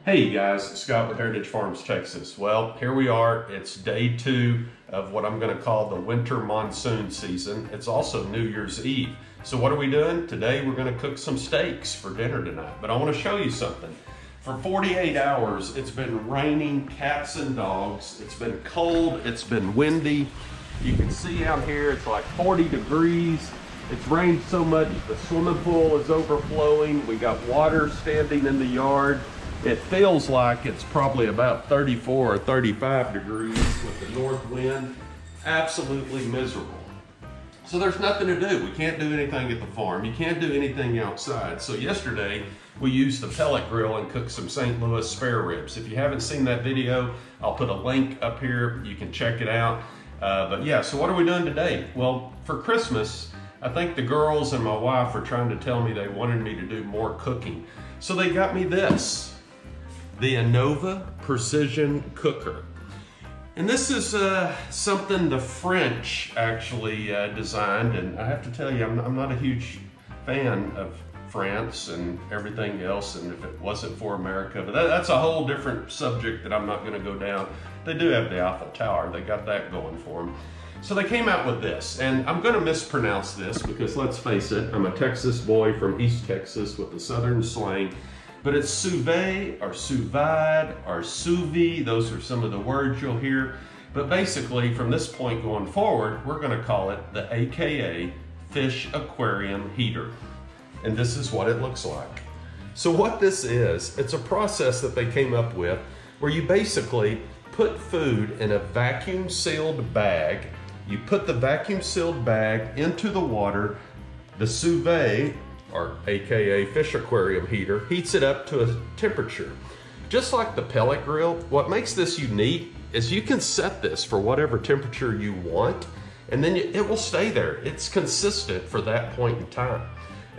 Hey guys, Scott with Heritage Farms, Texas. Well, here we are. It's day 2 of what I'm going to call the winter monsoon season. It's also New Year's Eve. So what are we doing? Today we're going to cook some steaks for dinner tonight. But I want to show you something. For 48 hours, it's been raining cats and dogs. It's been cold. It's been windy. You can see out here it's like 40 degrees. It's rained so much the swimming pool is overflowing. We got water standing in the yard. It feels like it's probably about 34 or 35 degrees with the north wind. Absolutely miserable. So there's nothing to do. We can't do anything at the farm. You can't do anything outside. So yesterday we used the pellet grill and cooked some St. Louis spare ribs. If you haven't seen that video, I'll put a link up here. You can check it out. But yeah, so what are we doing today? Well, for Christmas, I think the girls and my wife were trying to tell me they wanted me to do more cooking. So they got me this. The Anova Precision cooker. And this is something the French actually designed, and I have to tell you, I'm not a huge fan of France and everything else, and if it wasn't for America, but that's a whole different subject that I'm not gonna go down. They do have the Eiffel Tower, they got that going for them. So they came out with this, and I'm gonna mispronounce this because let's face it, I'm a Texas boy from East Texas with the Southern slang. But it's Sous Vide or Sous Vide or Sous Vide. Those are some of the words you'll hear. But basically, from this point going forward, we're gonna call it the AKA Fish Aquarium Heater. And this is what it looks like. So what this is, it's a process that they came up with where you basically put food in a vacuum sealed bag. You put the vacuum sealed bag into the water, the sous vide, or AKA fish aquarium heater, heats it up to a temperature. Just like the pellet grill, what makes this unique is you can set this for whatever temperature you want, and then it will stay there. It's consistent for that point in time.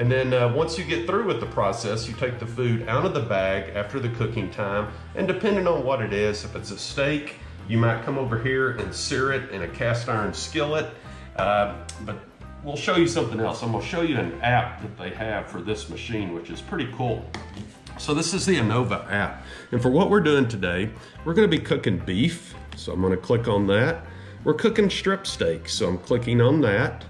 And then once you get through with the process, you take the food out of the bag after the cooking time, and depending on what it is, if it's a steak, you might come over here and sear it in a cast iron skillet, but we'll show you something else. I'm gonna show you an app that they have for this machine, which is pretty cool. So this is the Anova app. And for what we're doing today, we're gonna be cooking beef. So I'm gonna click on that. We're cooking strip steaks, so I'm clicking on that.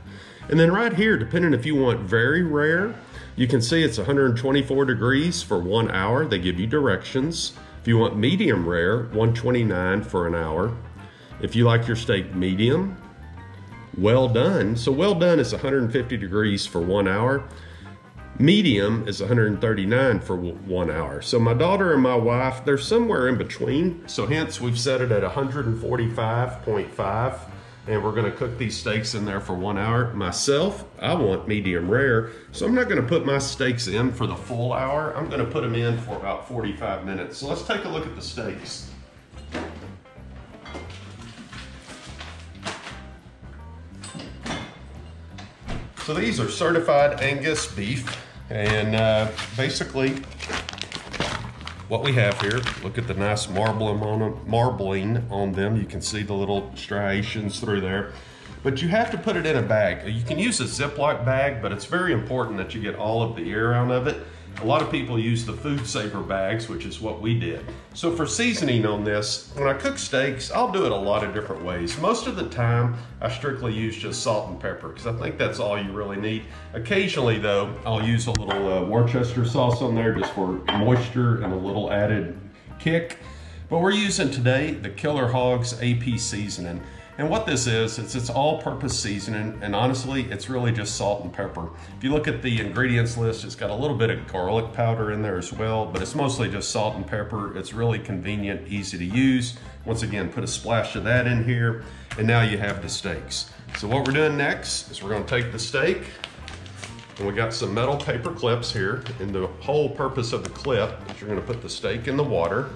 And then right here, depending if you want very rare, you can see it's 124 degrees for 1 hour. They give you directions. If you want medium rare, 129 for an hour. If you like your steak medium, well done. So well done is 150 degrees for 1 hour. Medium is 139 for 1 hour. So my daughter and my wife, they're somewhere in between. So hence we've set it at 145.5, and we're gonna cook these steaks in there for 1 hour. Myself, I want medium rare. So I'm not gonna put my steaks in for the full hour. I'm gonna put them in for about 45 minutes. So let's take a look at the steaks. So these are certified Angus beef, and basically what we have here, look at the nice marbling on them. You can see the little striations through there. But you have to put it in a bag. You can use a Ziploc bag, but it's very important that you get all of the air out of it. A lot of people use the food saver bags, which is what we did. So for seasoning on this, when I cook steaks, I'll do it a lot of different ways. Most of the time, I strictly use just salt and pepper because I think that's all you really need. Occasionally though, I'll use a little Worcester sauce on there just for moisture and a little added kick. But we're using today the Killer Hogs AP seasoning. And what this is, it's all-purpose seasoning, and honestly, it's really just salt and pepper. If you look at the ingredients list, it's got a little bit of garlic powder in there as well, but it's mostly just salt and pepper. It's really convenient, easy to use. Once again, put a splash of that in here, and now you have the steaks. So what we're doing next is we're gonna take the steak, and we got some metal paper clips here, and the whole purpose of the clip is you're gonna put the steak in the water.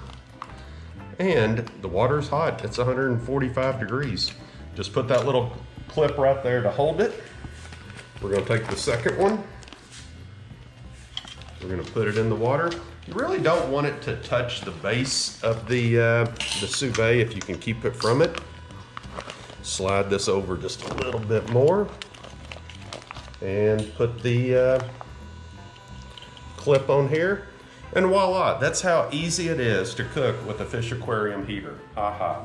And the water's hot, it's 145 degrees. Just put that little clip right there to hold it. We're gonna take the second one. We're gonna put it in the water. You really don't want it to touch the base of the sous vide if you can keep it from it. Slide this over just a little bit more and put the clip on here. And voila, that's how easy it is to cook with a fish aquarium heater. Haha.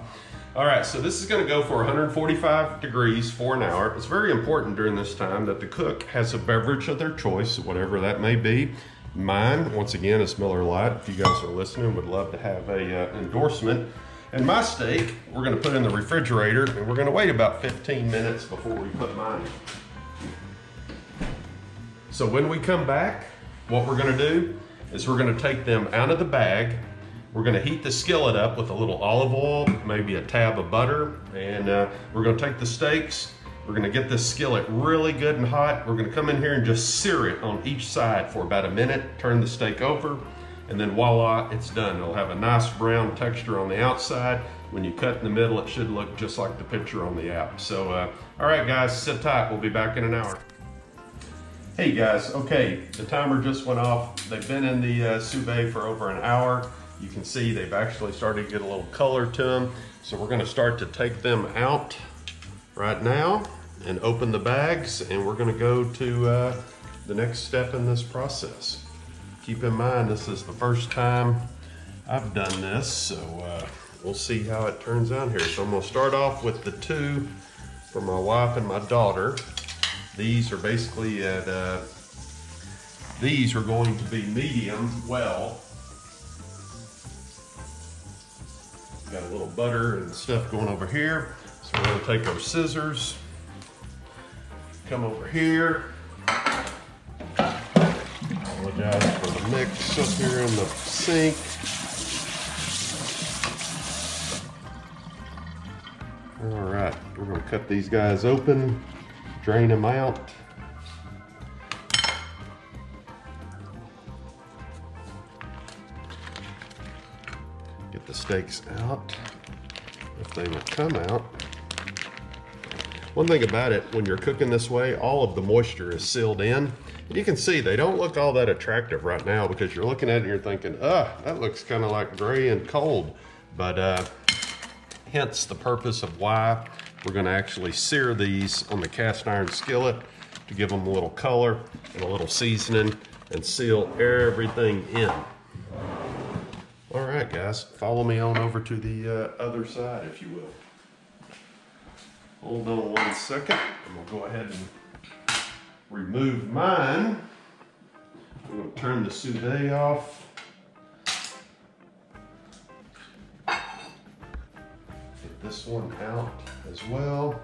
All right, so this is gonna go for 145 degrees for an hour. It's very important during this time that the cook has a beverage of their choice, whatever that may be. Mine, once again, is Miller Lite. If you guys are listening, would love to have a endorsement. And my steak, we're gonna put in the refrigerator, and we're gonna wait about 15 minutes before we put mine in. So when we come back, what we're gonna do is we're gonna take them out of the bag. We're gonna heat the skillet up with a little olive oil, maybe a tab of butter, and we're gonna take the steaks. We're gonna get this skillet really good and hot. We're gonna come in here and just sear it on each side for about a minute, turn the steak over, and then voila, it's done. It'll have a nice brown texture on the outside. When you cut in the middle, it should look just like the picture on the app. So, all right guys, sit tight, we'll be back in an hour. Hey guys, okay, the timer just went off. They've been in the sous vide for over an hour. You can see they've actually started to get a little color to them. So we're gonna start to take them out right now and open the bags, and we're gonna go to the next step in this process. Keep in mind, this is the first time I've done this, so we'll see how it turns out here. So I'm gonna start off with the two for my wife and my daughter. These are basically at, these are going to be medium well. Got a little butter and stuff going over here. So we're gonna take our scissors, come over here. Apologize for the mix up here in the sink. All right, we're gonna cut these guys open, drain them out. Get the steaks out, if they will come out. One thing about it, when you're cooking this way, all of the moisture is sealed in. And you can see they don't look all that attractive right now because you're looking at it and you're thinking, that looks kind of like gray and cold. But hence the purpose of why we're gonna actually sear these on the cast iron skillet to give them a little color and a little seasoning and seal everything in. All right, guys, follow me on over to the other side, if you will. Hold on 1 second, and we'll go ahead and remove mine. I'm gonna turn the sous vide off. Get this one out as well.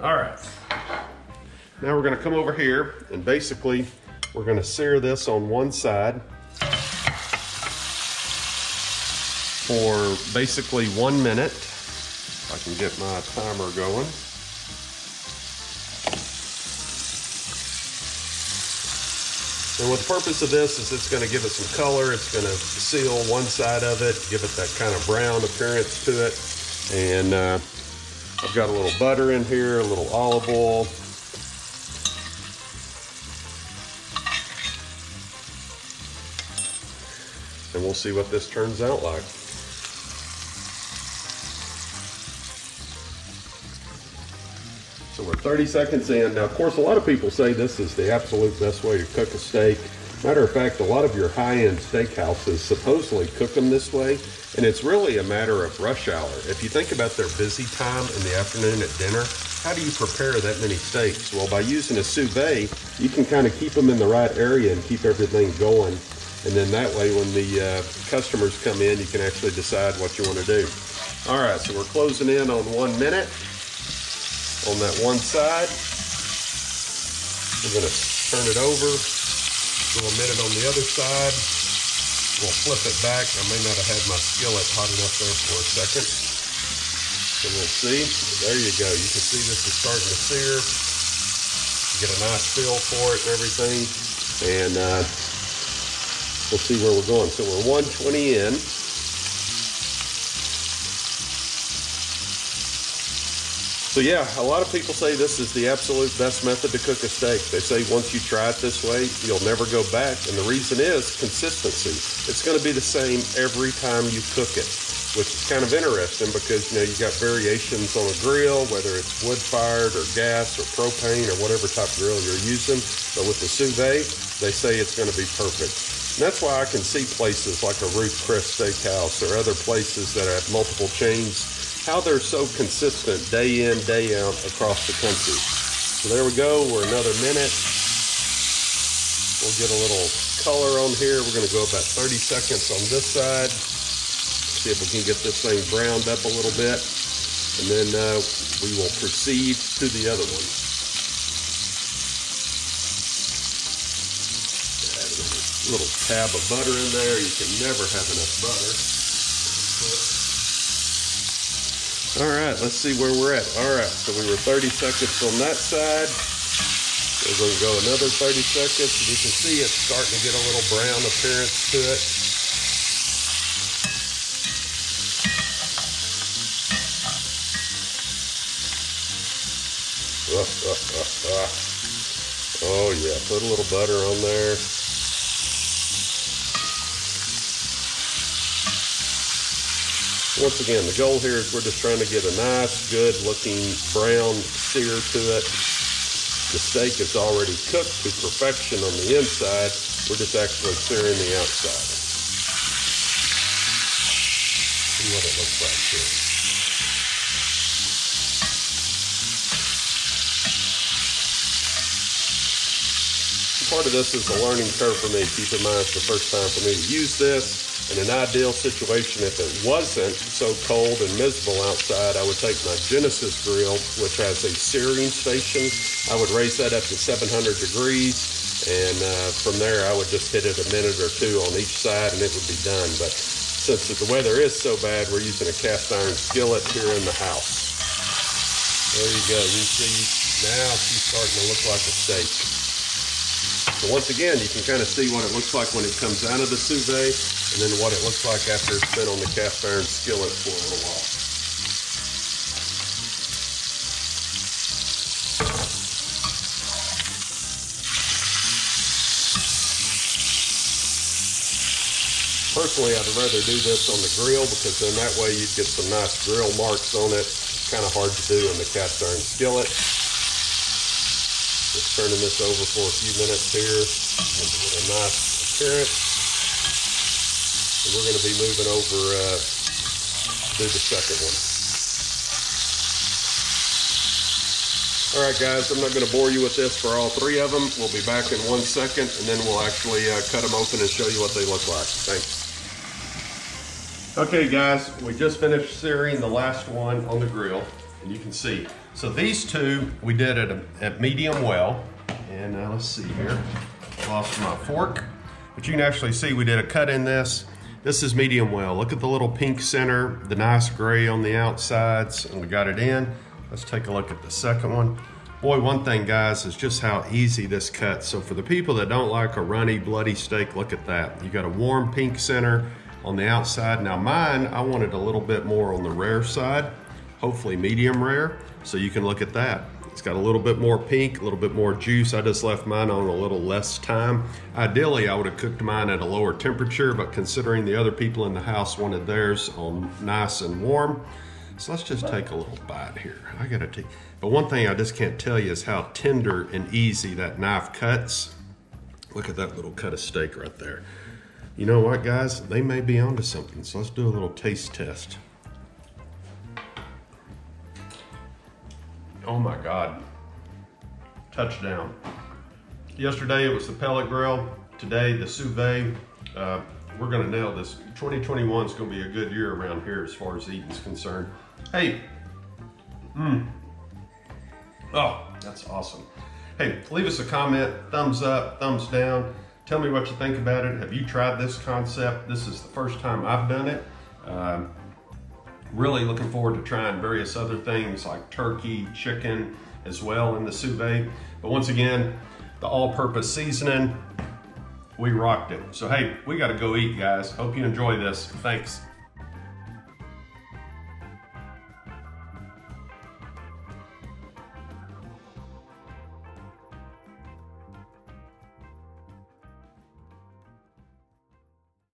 All right. Now we're gonna come over here, and basically, we're gonna sear this on one side for basically 1 minute. If I can get my timer going. And what the purpose of this is it's going to give it some color. It's going to seal one side of it, give it that kind of brown appearance to it. And I've got a little butter in here, a little olive oil. And we'll see what this turns out like. So we're 30 seconds in. Now, of course, a lot of people say this is the absolute best way to cook a steak. Matter of fact, a lot of your high-end steakhouses supposedly cook them this way, and it's really a matter of rush hour. If you think about their busy time in the afternoon at dinner, how do you prepare that many steaks? Well, by using a sous vide, you can kind of keep them in the right area and keep everything going. And then that way, when the customers come in, you can actually decide what you want to do. All right, so we're closing in on 1 minute. On that one side, we're going to turn it over, do a minute on the other side. We'll flip it back. I may not have had my skillet hot enough there for a second. So we'll see. There you go. You can see this is starting to sear. Get a nice feel for it and everything. And we'll see where we're going. So we're 120 in. So yeah, a lot of people say this is the absolute best method to cook a steak. They say once you try it this way, you'll never go back. And the reason is consistency. It's going to be the same every time you cook it. which is kind of interesting because, you know, you got variations on a grill, whether it's wood-fired or gas or propane or whatever type of grill you're using. But with the Sous Vide, they say it's going to be perfect. And that's why I can see places like a Ruth Chris Steakhouse or other places that have multiple chains, how they're so consistent day in, day out across the country. So there we go, we're another minute. We'll get a little color on here. We're gonna go about 30 seconds on this side. See if we can get this thing browned up a little bit. And then we will proceed to the other one. Add a little tab of butter in there. You can never have enough butter. All right, let's see where we're at. All right, so we were 30 seconds on that side. We're going to go another 30 seconds, and you can see it's starting to get a little brown appearance to it. Oh yeah, put a little butter on there. Once again, the goal here is we're just trying to get a nice, good looking brown sear to it. The steak is already cooked to perfection on the inside. We're just actually searing the outside. See what it looks like here. Part of this is a learning curve for me. Keep in mind, it's the first time for me to use this. In an ideal situation, if it wasn't so cold and miserable outside, I would take my Genesis grill, which has a searing station. I would raise that up to 700 degrees, and from there I would just hit it a minute or two on each side and it would be done. But since the weather is so bad, we're using a cast iron skillet here in the house. There you go. You see, now she's starting to look like a steak. So once again, you can kind of see what it looks like when it comes out of the Sous Vide, and then what it looks like after it's been on the cast iron skillet for a little while. Personally, I'd rather do this on the grill because then that way you'd get some nice grill marks on it. It's kind of hard to do in the cast iron skillet. Just turning this over for a few minutes here, give it a nice appearance. And we're going to be moving over to the second one. All right, guys, I'm not going to bore you with this for all three of them. We'll be back in 1 second, and then we'll actually cut them open and show you what they look like. Thanks. Okay, guys, we just finished searing the last one on the grill, and you can see. So these two we did at medium well, and let's see here. Lost my fork, but you can actually see we did a cut in this. This is medium well. Look at the little pink center, the nice gray on the outsides, and we got it in. Let's take a look at the second one. Boy, one thing, guys, is just how easy this cuts. So for the people that don't like a runny, bloody steak, look at that. You got a warm pink center on the outside. Now mine, I wanted a little bit more on the rare side, hopefully medium rare. So you can look at that. It's got a little bit more pink, a little bit more juice. I just left mine on a little less time. Ideally, I would have cooked mine at a lower temperature, but considering the other people in the house wanted theirs on nice and warm. So let's just take a little bite here. I gotta take, but one thing I just can't tell you is how tender and easy that knife cuts. Look at that little cut of steak right there. You know what, guys? They may be onto something. So let's do a little taste test. Oh my God, touchdown. Yesterday it was the pellet grill. Today the Sous Vide. We're gonna nail this. 2021 is gonna be a good year around here as far as eating is concerned. Hey, oh, that's awesome. Hey, leave us a comment, thumbs up, thumbs down. Tell me what you think about it. Have you tried this concept? This is the first time I've done it. Really looking forward to trying various other things like turkey, chicken as well in the Sous Vide. But once again, the all-purpose seasoning, we rocked it. So hey, we gotta go eat, guys. Hope you enjoy this. Thanks.